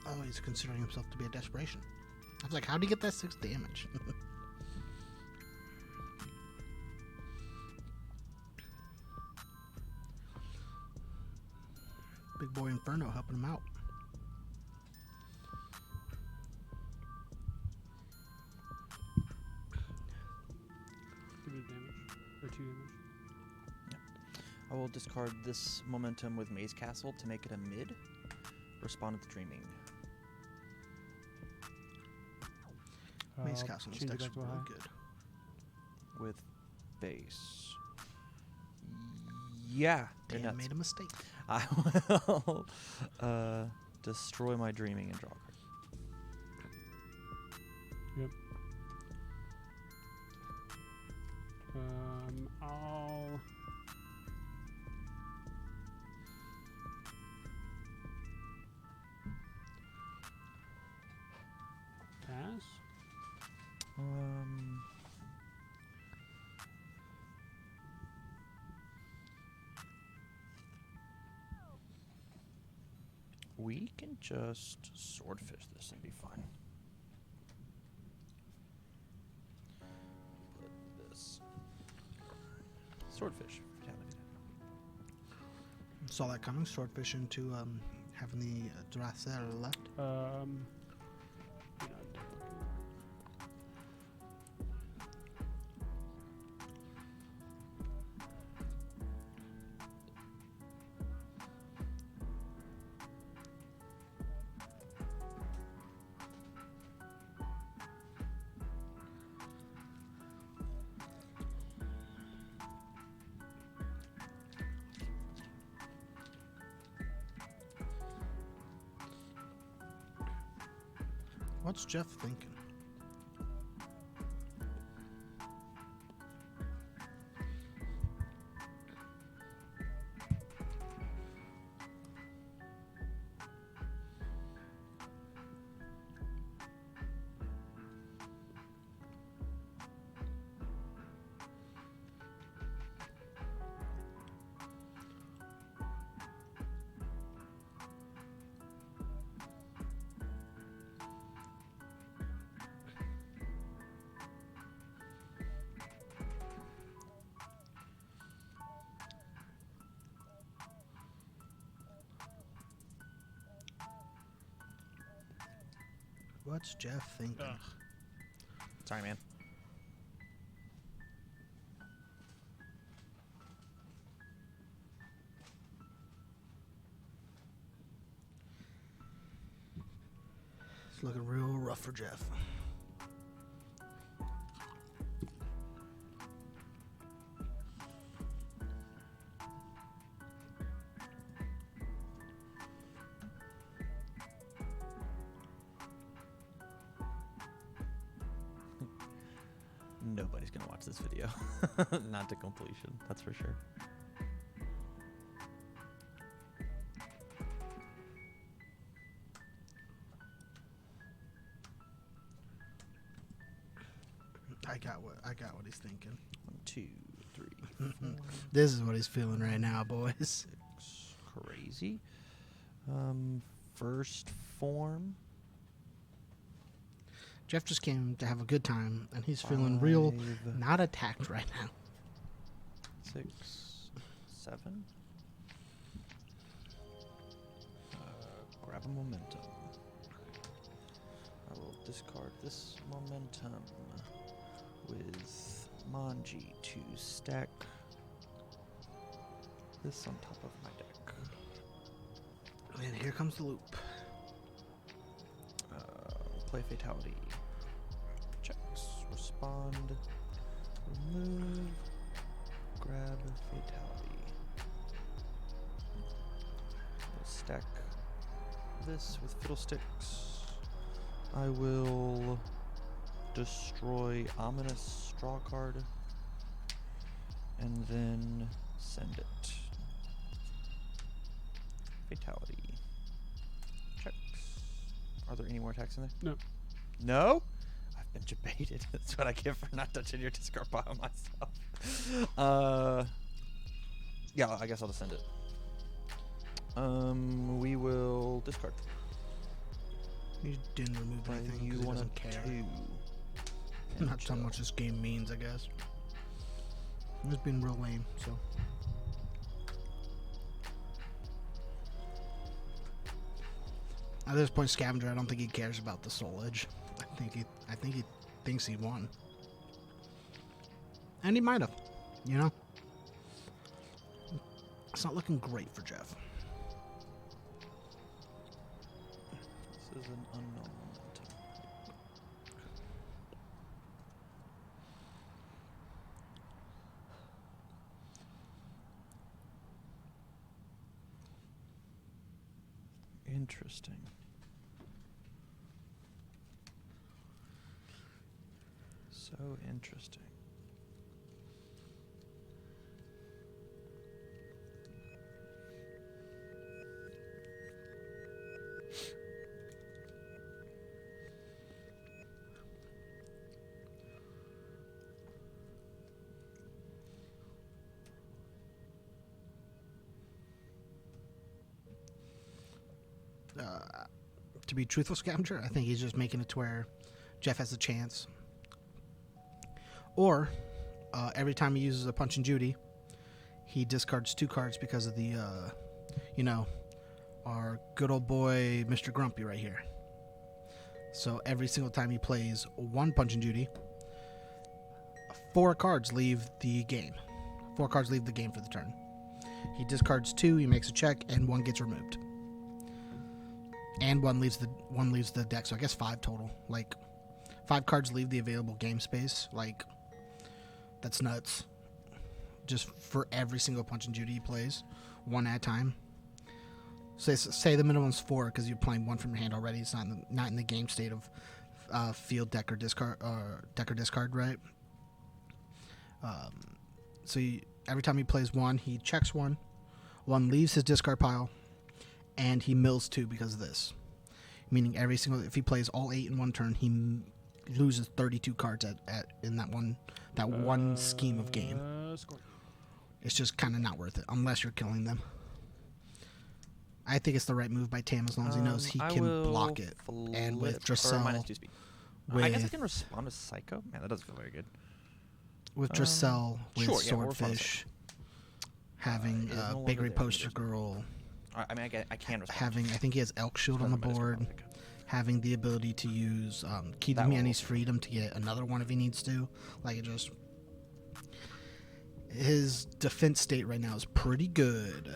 Oh, he's considering himself to be a desperation. I was like, how'd he get that 6 damage? Big boy Inferno helping him out. Give me damage. Or 2 damage. I will discard this momentum with Maze Castle to make it a mid. Respond with Dreaming. Maze I'll Castle change it deck's back to a really high. good. With base. Yeah. you're Dan nuts. made a mistake. I will destroy my Dreaming and draw a card. Yep. I'll pass. We can just swordfish this and be fine. Put this swordfish. Saw that coming. Swordfish into having the Duracer left. Yeah, What's Jeff thinking? What's Jeff thinking? Ugh. Sorry, man. It's looking real rough for Jeff. Nobody's gonna watch this video. Not to completion, that's for sure. I got what he's thinking. 1, 2, 3, 4, This is what he's feeling right now, boys. 6. Crazy. First form. Jeff just came to have a good time, and he's feeling real 5, not attacked right now. 6, 7. Grab a momentum. I will discard this momentum with Manji to stack this on top of my deck. And here comes the loop. Play Fatality. Checks. Respond. Remove. Grab Fatality. We'll stack this with Fiddlesticks. I will destroy Ominous, draw a card, and then send it. Fatality. Checks. Are there any more attacks in there? No. No? I've been debated. That's what I get for not touching your discard pile myself. Yeah, I guess I'll just send it. We will discard. He didn't remove anything You because he want doesn't care. 2. Not so much this game means, I guess. It's been real lame, so. At this point, Scavenger, I don't think he cares about the Soul Edge. I think he thinks he won. And he might have. You know? It's not looking great for Jeff. This is an unknown momentum. Interesting. So interesting. To be truthful, Scavenger, I think he's just making it to where Jeff has a chance. Or, every time he uses a Punch and Judy, he discards 2 cards because of the, our good old boy, Mr. Grumpy right here. So every single time he plays 1 Punch and Judy, 4 cards leave the game. 4 cards leave the game for the turn. He discards 2, he makes a check, and 1 gets removed. And one leaves the deck, so I guess 5 total. Like, 5 cards leave the available game space. Like, that's nuts. Just for every single Punch and Judy he plays, 1 at a time. Say the minimum's 4 because you're playing 1 from your hand already. It's not in the game state of field deck or discard, right? So every time he plays 1, he checks 1. 1 leaves his discard pile. And he mills 2 because of this. Meaning if he plays all 8 in 1 turn, he loses 32 cards in that one scheme of game. It's just kind of not worth it unless you're killing them. I think it's the right move by Tam as long as he knows he can block it. And with Dressel, I guess I can respond to Psycho. Man, that doesn't feel very good. With Dressel, with Swordfish, having Bakery Poster Girl. I mean, I can respond. I think he has Elk Shield on the board. Having the ability to use Key to Manny's Freedom to get another one if he needs to. Like, it just... His defense state right now is pretty good.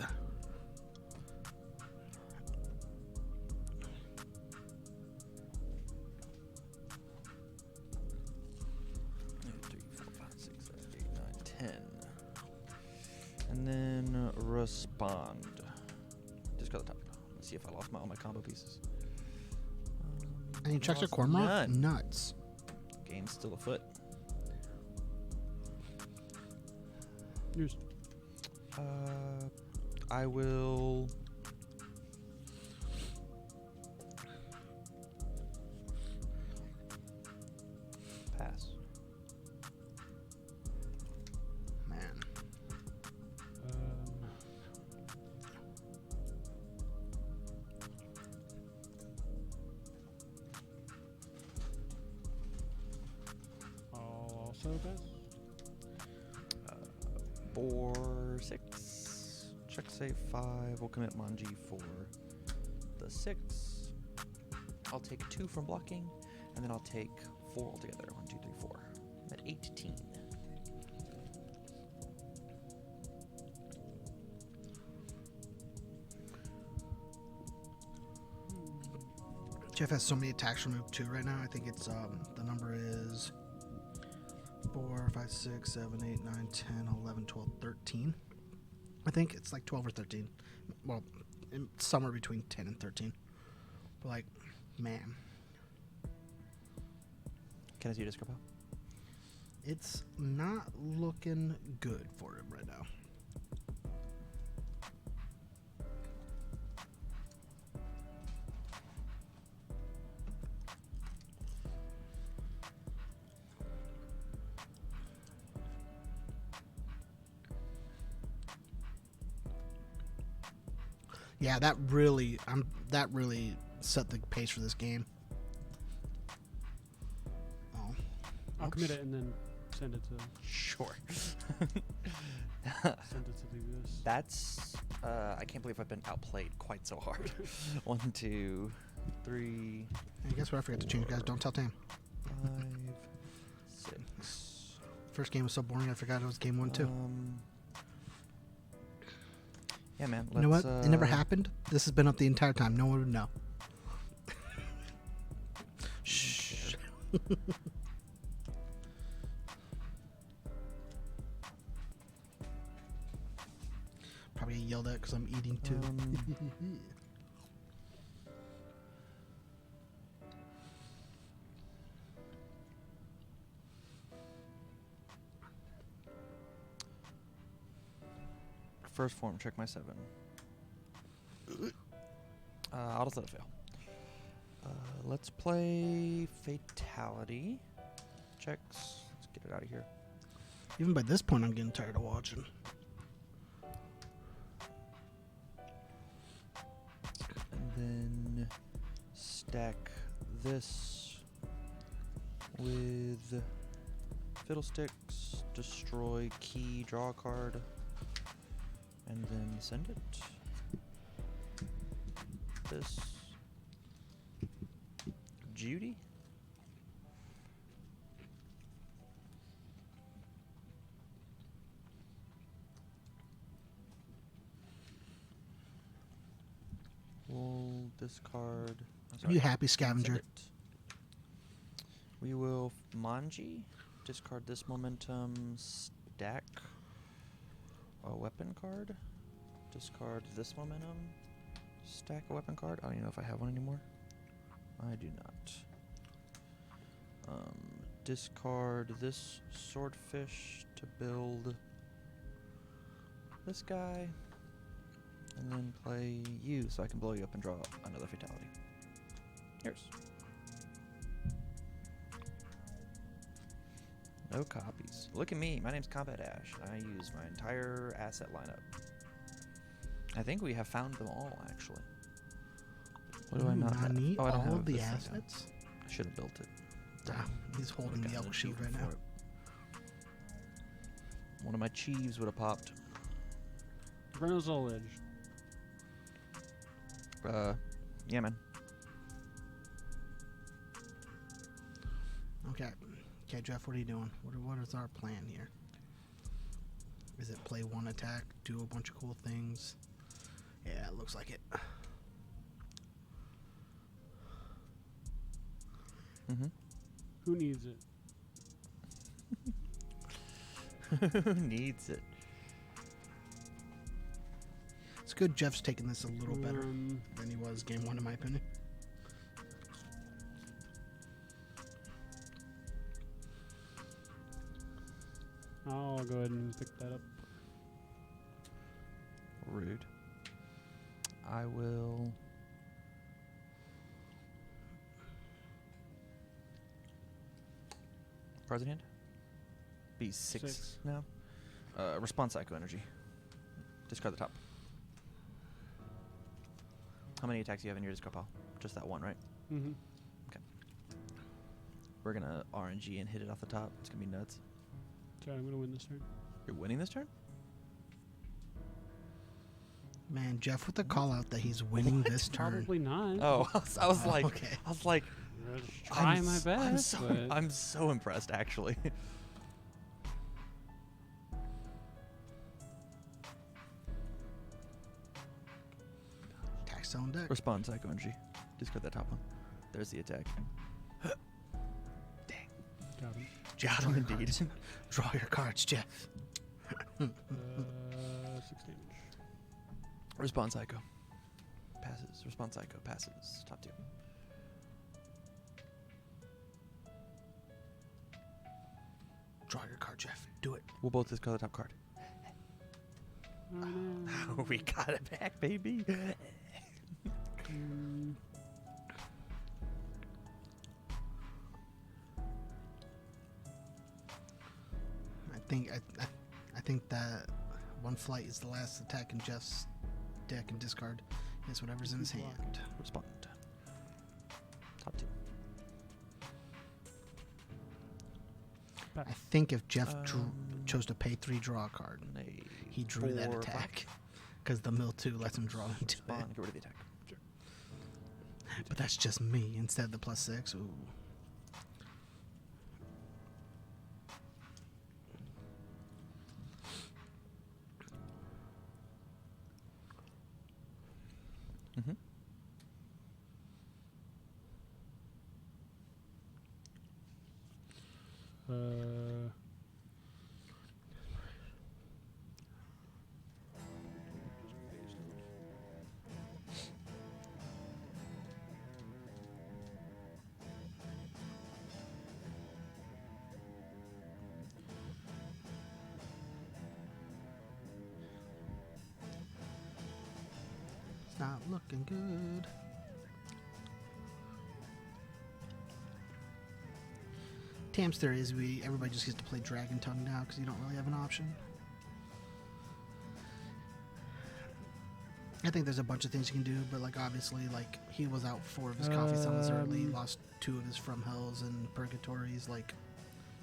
And then respond. Just go to the top. Let's see if I lost all my combo pieces. And you checked your Cormorant? Nuts. Game's still afoot. Yours. I will... pass. Man. I'll also pass. 4, 6. Check save 5. We'll commit Manji for the 6. I'll take 2 from blocking, and then I'll take 4 altogether. 1, 2, 3, 4. I'm at 18. Jeff has so many attacks removed too right now. I think it's the number is 4, 5, 6, 7, 8, 9, 10, 11, 12, 13. I think it's like 12 or 13. Well, somewhere between 10 and 13. But like, man. Can I see your discard pile? It's not looking good for him right now. Yeah, that really set the pace for this game. Oh, I'll commit it and then send it to. Sure. Send it to do this. That's I can't believe I've been outplayed quite so hard. 1, 2, 3. I guess what I forgot to change, guys. Don't tell Tam. 5, 6. First game was so boring I forgot it was game 1 too. Yeah, man. You know what? It never happened. This has been up the entire time. No one would know. Shh. Probably yelled at because I'm eating too. First form, check my 7. I'll just let it fail. Let's play Fatality. Checks. Let's get it out of here. Even by this point, I'm getting tired of watching. And then stack this with Fiddlesticks, destroy key, draw a card, and then send it. This Judy. We'll discard. Are you happy, send scavenger? it. We will Manji. Discard this momentum. Stack a weapon card. Discard this momentum. Stack a weapon card. I don't even know if I have one anymore. I do not. Discard this swordfish to build this guy. And then play you so I can blow you up and draw another fatality. Yours. No copies. Look at me. My name's Combat Ash. I use my entire asset lineup. I think we have found them all, actually. What do I not have? Need Oh, I don't all have of the this thing now. assets? I should have built it. Ah, he's holding Would've the gotten elk an shield right achievement now. for it. One of my Chiefs would have popped. Reynolds Edge. Yeah, man. Okay. Okay, Jeff, what are you doing? What is our plan here? Is it play one attack, do a bunch of cool things? Yeah, it looks like it. Mm-hmm. Who needs it? Who needs it? It's good Jeff's taking this a little better than he was game 1, in my opinion. I'll go ahead and pick that up. Rude. I will... Present hand? Be 6 now. Response Psycho Energy. Discard the top. How many attacks do you have in your discard pile? Just that one, right? Mm-hmm. Okay. We're gonna RNG and hit it off the top. It's gonna be nuts. Sorry, I'm gonna win this turn. You're winning this turn? Man, Jeff with the call out that he's winning this turn. Probably not. Oh, I was like, okay. I was like, Just try my best. I'm so impressed, actually. Attack zone deck. Respond Psycho Energy. Discard that top one. There's the attack. Dang. Got him. Jeff, Got him draw your indeed. cards. Draw your cards, Jeff. 6 damage. Respond Psycho. Passes. Respond Psycho. Passes. Top 2. Draw your card, Jeff. Do it. We'll both discard the top card. Oh, no. We got it back, baby. I think that one flight is the last attack in Jeff's deck, and discard is whatever's in his hand. Respond. Top 2. I think if Jeff chose to pay 3, draw a card, he drew that 4, attack because the mill 2 lets him draw into it. Respond. Get rid of the attack. Sure. But that's just me instead of the +6. Ooh. looking good. Tam's theory is everybody just gets to play Dragon Tongue now because you don't really have an option. I think there's a bunch of things you can do, but like obviously, like he was out 4 of his coffee summons early, lost 2 of his From Hells and Purgatories. Like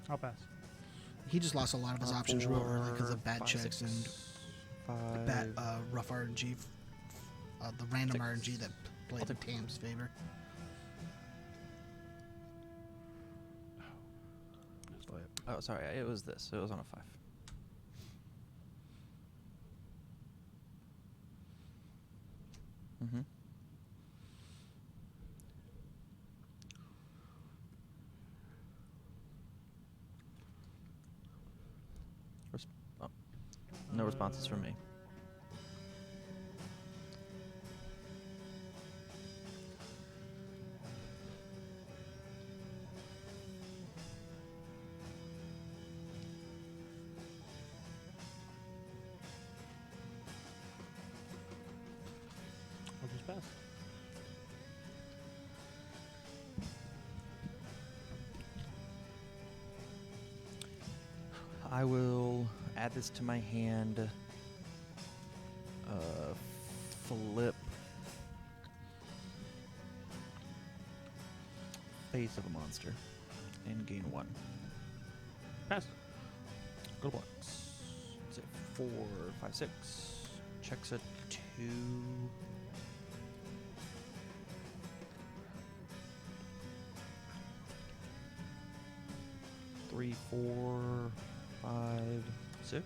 I'll pass. he just lost a lot of his options real early because of bad 5, checks 6, and 5. bad rough RNG, the random 6. RNG that played in Tam's favor. Oh, sorry. It was this. It was on a 5. Mm-hmm. No responses from me. I'll just pass. I will add this to my hand. Flip face of a monster and gain 1. Pass. Go to blocks. Is it 4, 5, 6? Checks a 2. 3, 4, 5, 6.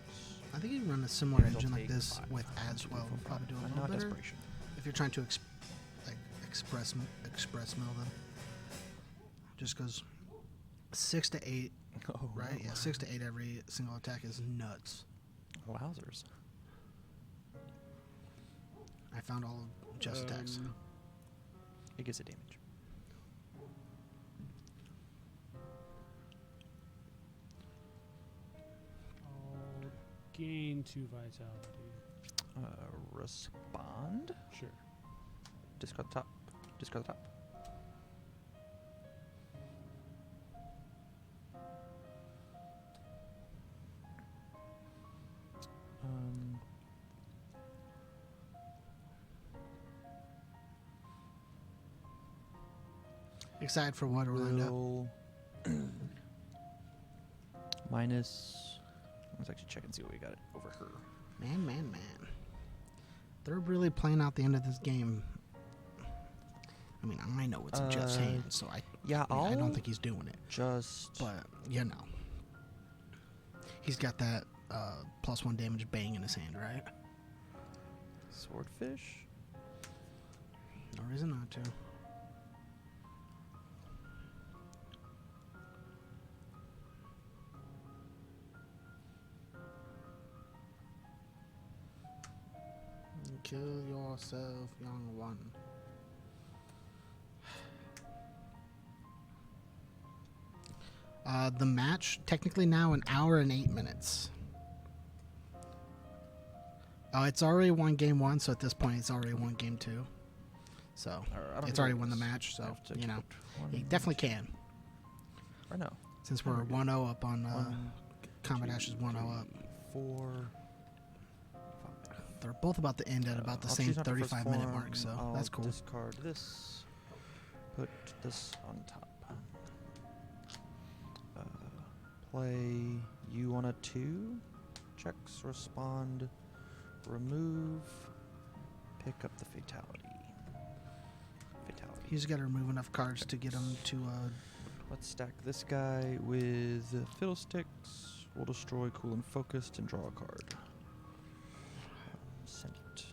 I think you can run a similar I'll engine like take this 5. with as well. We'll probably do a little Not better desperation. if you're trying to express mill them. Just because 6 to 8, Oh, right? Yeah, 6 to 8 every single attack is nuts. Wowzers. I found all of Jeff's attacks. It gets a damage. I'll gain 2 vitality. Respond. Sure. Discard the top. Discard the top. Excited for what, Orlando? Will minus. Let's actually check and see what we got over her. Man. They're really playing out the end of this game. I mean, I know it's in Jeff's hands, so I don't think he's doing it. But, you know. He's got that +1 damage bang in his hand, right? Swordfish. No reason not to. Kill yourself, young one. The match, technically now 1 hour and 8 minutes. It's already won game 1, so at this point it's already won game 2. So it's already won the match, so, you know, he definitely can. Or no. Since we're 1-0 up on Combat Ash is 1-0 up. 4. They're both about to end at about the I'll same choose not to first 35-minute form. mark, so I'll that's cool. Discard this. Put this on top. Play you on a 2. Checks, respond, remove, pick up the fatality. You just got to remove enough cards to get them to. Let's stack this guy with Fiddlesticks. We'll destroy Cool and Focused and draw a card. Send it.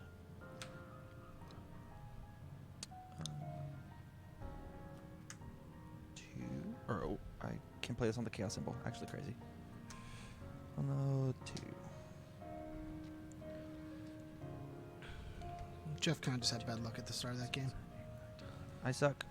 I can play this on the chaos symbol. Actually crazy. On the 2. Jeff kind of just had bad luck at the start of that game. I suck.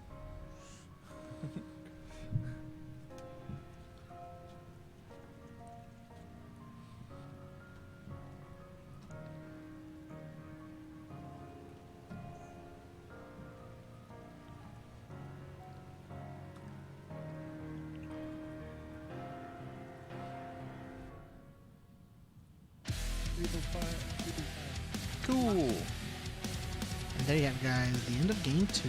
Cool. And there you have it, guys. The end of game 2.